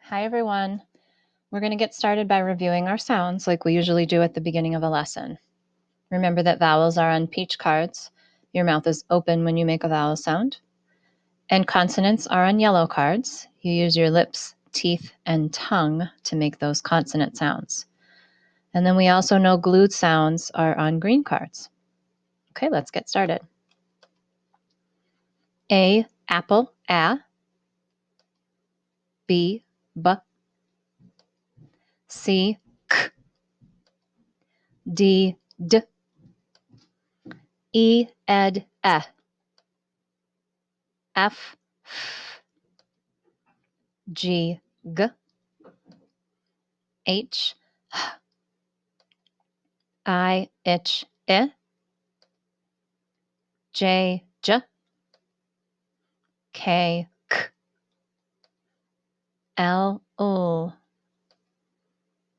Hi, everyone. We're going to get started by reviewing our sounds like we usually do at the beginning of a lesson. Remember that vowels are on peach cards. Your mouth is open when you make a vowel sound. And consonants are on yellow cards. You use your lips, teeth, and tongue to make those consonant sounds. And then we also know glued sounds are on green cards. Okay, let's get started. A, apple, a. B, b. C, k. D, d. E, ed, e. F, f. G, g. H, h. I, ich, I. J, j. K, k. L, ul.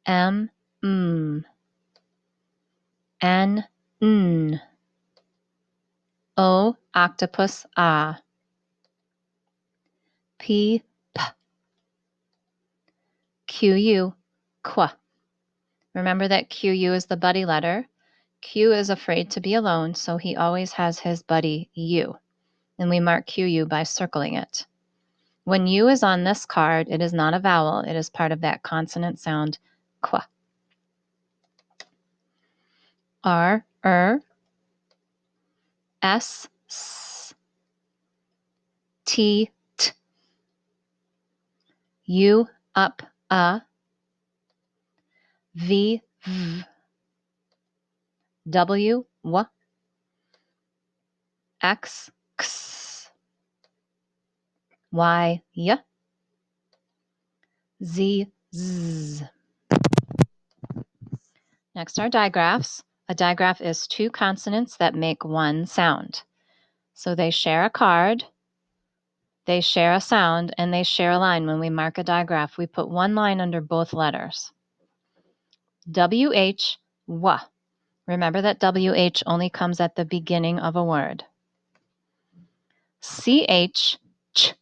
M, m. N, n. O, octopus, ah. P, p. Q, u, qu. Remember that QU is the buddy letter. Q is afraid to be alone, so he always has his buddy U. And we mark QU by circling it. When U is on this card, it is not a vowel. It is part of that consonant sound, qu. R, S, s. T, t. U, up, a. V, v. W, w. X, x. Y, y. Z, z. Next are digraphs. A digraph is two consonants that make one sound. So they share a card, they share a sound, and they share a line. When we mark a digraph, we put one line under both letters. WH, w. Remember that WH only comes at the beginning of a word. CH, ch.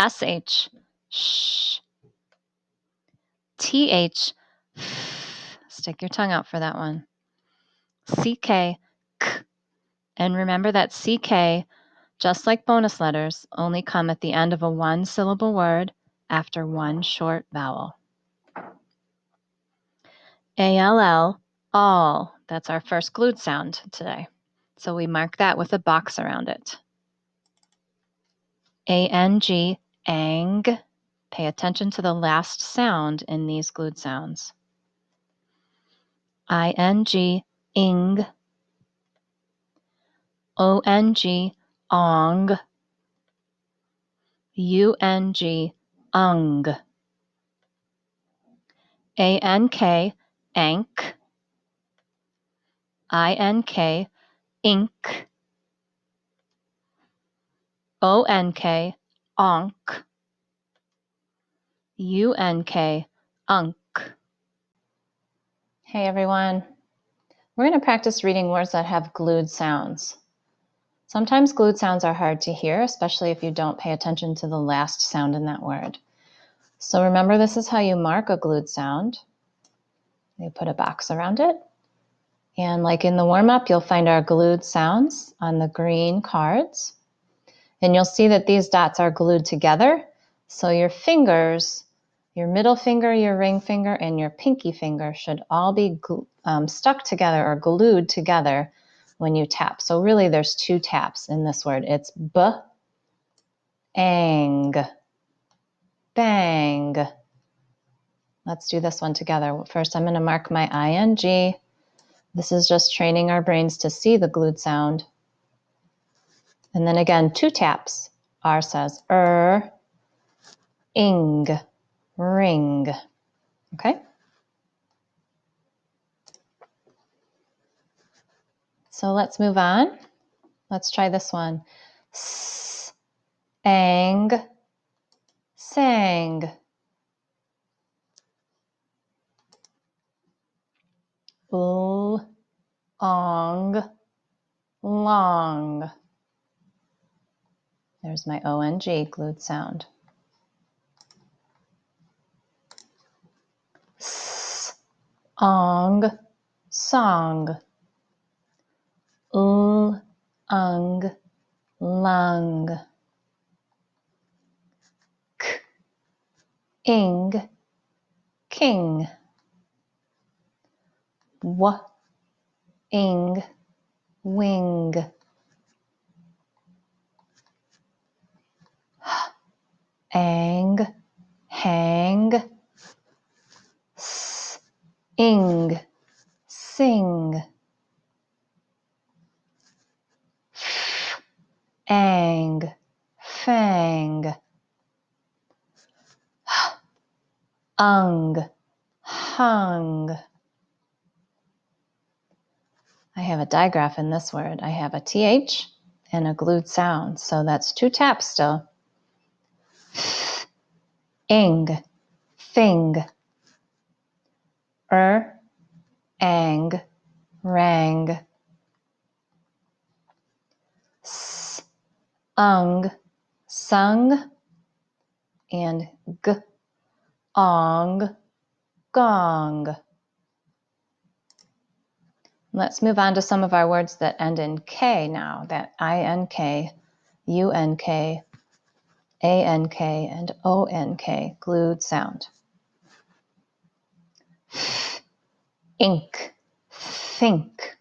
SH, sh. TH, f. Stick your tongue out for that one. CK, k. And remember that CK, just like bonus letters, only come at the end of a one-syllable word after one short vowel. ALL, all. That's our first glued sound today. So we mark that with a box around it. ANG, ang. Pay attention to the last sound in these glued sounds. ING, ing. ONG, ong. UNG, ung. ANK, ank. INK, ink. ONK, onk. UNK, unk. Hey everyone. We're going to practice reading words that have glued sounds. Sometimes glued sounds are hard to hear, especially if you don't pay attention to the last sound in that word. So remember, this is how you mark a glued sound. You put a box around it. And like in the warm-up, you'll find our glued sounds on the green cards. And you'll see that these dots are glued together. So your fingers, your middle finger, your ring finger, and your pinky finger should all be stuck together or glued together when you tap. So really there's two taps in this word. It's b, ang, bang. Let's do this one together. First, I'm going to mark my ING. This is just training our brains to see the glued sound. And then again, two taps. R says ing, ring. Okay? So let's move on. Let's try this one. S, ang, sang. L, ong, long. There's my ONG glued sound. ong, song, ung, lung, k, ing, king, w, ing, wing, ang, hang, s, ing, sing, f, ang, fang, h, ung, hung. I have a digraph in this word. I have a TH and a glued sound, so that's 2 taps still. F, ing, thing, ang, rang, s, ung, sung, and g, ong, gong. Let's move on to some of our words that end in K now, that I-N-K, U-N-K, A-N-K, and O-N-K, glued sound. F, ink, think,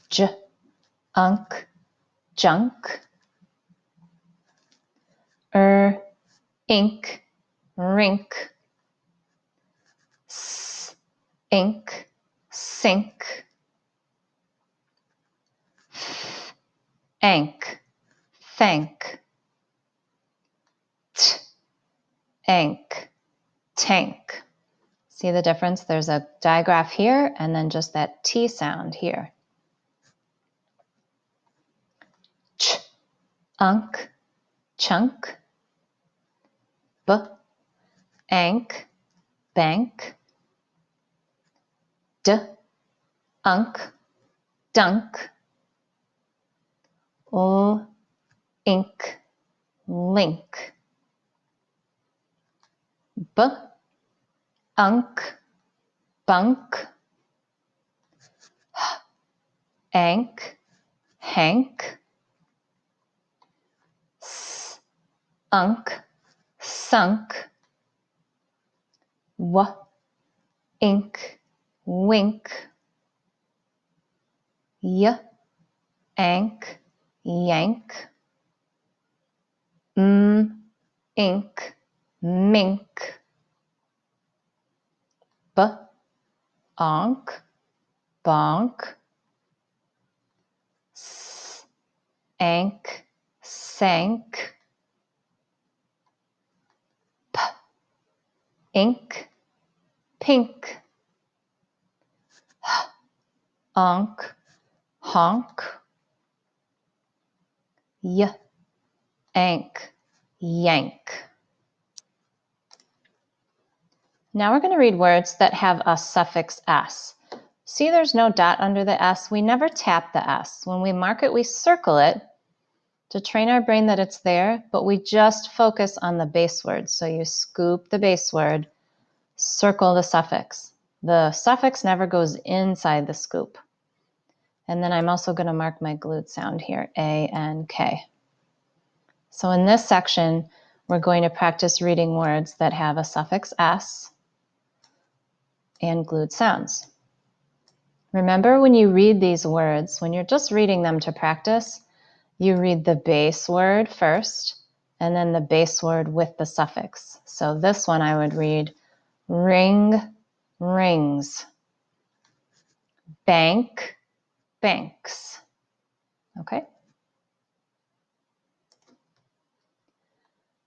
j, unk, junk, ink, rink, s, ink, sink, f, ank, thank, t, ank, tank. See the difference? There's a digraph here and then just that T sound here. Ch, unk, chunk, b, ank, bank, d, unk, dunk, l, ink, link, b, unk, bunk, h, ank, hank, s, unk, sunk, w, ink, wink, y, ank, yank, ink, mink, b, onk, bonk, s, ank, sank, p, ink, pink, h, onk, honk, y, ank, yank. Now we're going to read words that have a suffix S. See, there's no dot under the S. We never tap the S. When we mark it, we circle it to train our brain that it's there, but we just focus on the base word. So you scoop the base word, circle the suffix. The suffix never goes inside the scoop. And then I'm also going to mark my glued sound here, A-N-K. So in this section, we're going to practice reading words that have a suffix S and glued sounds. Remember, when you read these words, when you're just reading them to practice, you read the base word first, and then the base word with the suffix. So this one I would read ring, rings, bank, banks. Okay?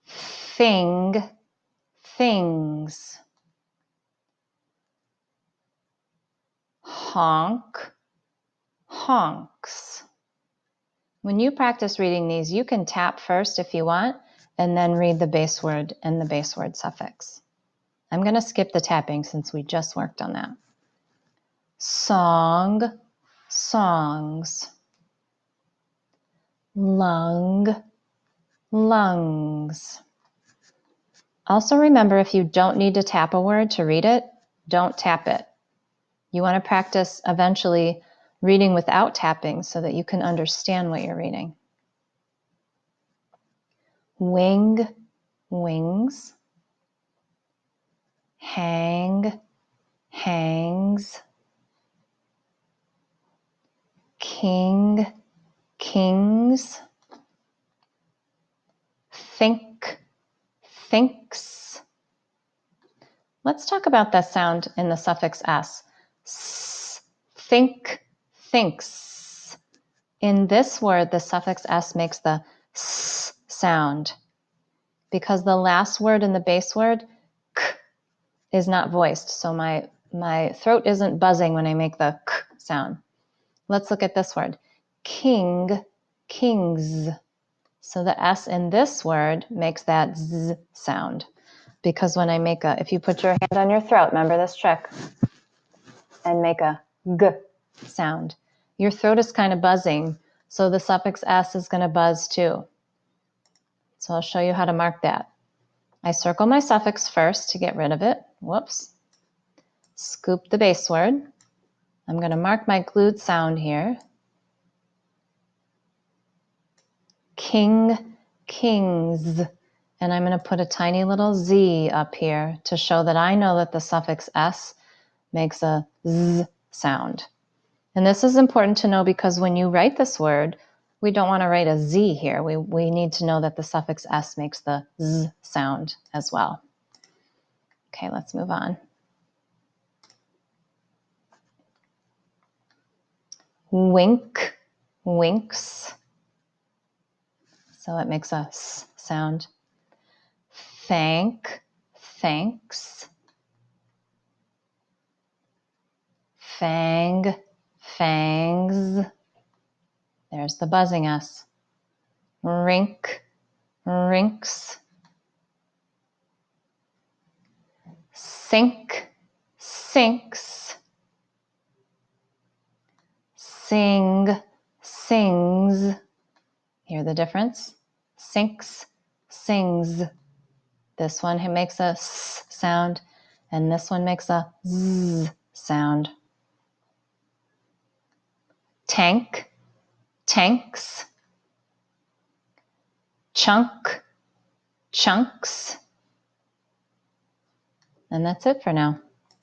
Thing, things. Honk, honks. When you practice reading these, you can tap first if you want, and then read the base word and the base word suffix. I'm going to skip the tapping since we just worked on that. Song, songs. Lung, lungs. Also remember, if you don't need to tap a word to read it, don't tap it. You want to practice eventually reading without tapping so that you can understand what you're reading. Wing, wings. Hang, hangs. King, kings. Think, thinks. Let's talk about that sound in the suffix s. Think, thinks. In this word, the suffix s makes the s sound because the last word in the base word, k, is not voiced. So my throat isn't buzzing when I make the k sound. Let's look at this word. King, kings. So the S in this word makes that Z sound. Because when I make if you put your hand on your throat, remember this trick, and make a G sound, your throat is kind of buzzing. So the suffix S is going to buzz too. So I'll show you how to mark that. I circle my suffix first to get rid of it. Whoops. Scoop the base word. I'm going to mark my glued sound here. King, kings. And I'm going to put a tiny little Z up here to show that I know that the suffix S makes a Z sound. And this is important to know because when you write this word, we don't want to write a Z here. We need to know that the suffix S makes the Z sound as well. Okay, let's move on. Wink, winks. So it makes a S sound. Thank, thanks. Fang, fangs. There's the buzzing S. Rink, rinks. Sink, sinks. Sing, sings. Hear the difference? Sinks, sings. This one makes a S sound, and this one makes a Z sound. Tank, tanks. Chunk, chunks. And that's it for now.